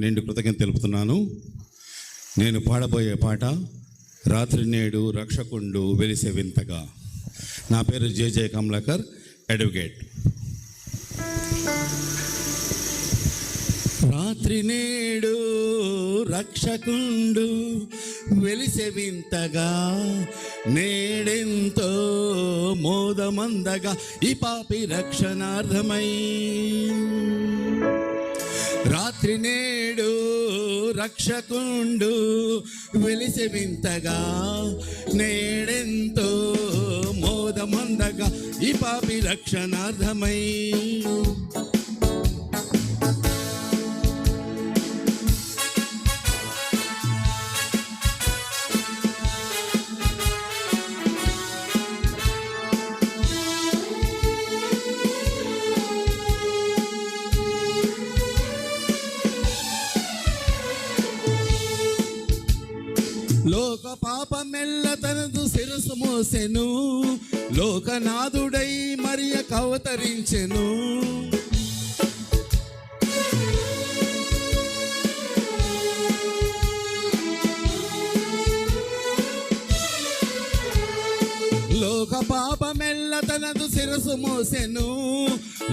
నిండు కృతజ్ఞత తెలుపుతున్నాను. నేను పాడబోయే పాట రాత్రి నేడు రక్షకుండు వెలిసే వింతగా. నా పేరు జే కమలాకర్, అడ్వకేట్. రాత్రి నేడు రక్షకుండు వెలిసే వింతగా, నేడెంతో మోదమందగా ఈ పాపి రక్షణార్థమై. రాత్రి నేడు రక్షకుండు వెలిసే వింతగా, నేడెంతో మోదమందగా ఈ పాపి రక్షణార్థమై. లోక పాపమెల్ల తనదు శిరసు మోసెను, లోకనాథుడై మరియకు అవతరించెను. లోక పాపమెల్ల తనదు శిరసు మోసెను,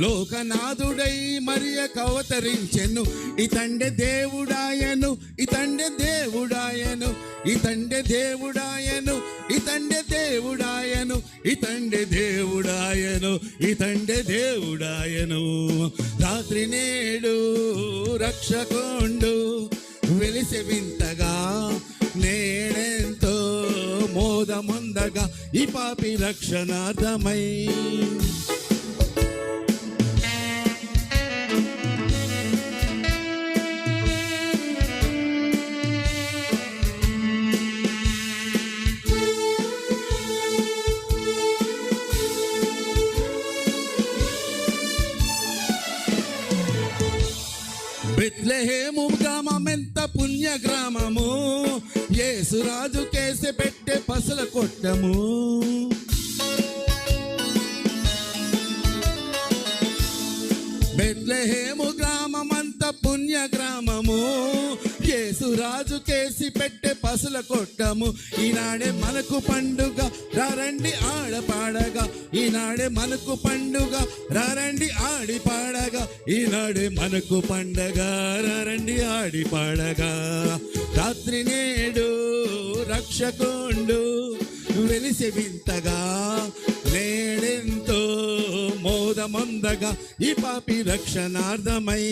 లోకనాథుడై మరియకు అవతరించెను. ఇతండే దేవుడాయను, ఇతండే దేవుడాయను, ఇతండే దేవుడాయను, ఇతండే దేవుడాయను, ఇతండే దేవుడాయను, ఇతండే దేవుడాయను. రాత్రి నేడు రక్షకుండు వెలిసే వింతగా, నేడెంతో మోదమందగా ఈ పాపి రక్షణార్థమై. బెత్లెహేము గ్రామమెంత పుణ్య గ్రామము, యేసురాజు కేసి పెట్టే పసల కొట్టము. బెత్లెహేము గ్రామమంత పుణ్య గ్రామము, యేసురాజు కేసి పెట్టే పసుల కొట్టము. ఈనాడే మనకు పండుగ రారండి ఆడపాడగా, ఈనాడే మనకు పండుగ రారండి ఆడి పాడగా, ఈనాడే మనకు పండగ రారండి ఆడి పాడగా. రాత్రి నేడు రక్షకుండు వెలిసే వింతగా, నేడెంతో మోదమందగా ఈ పాపి రక్షణార్థమై.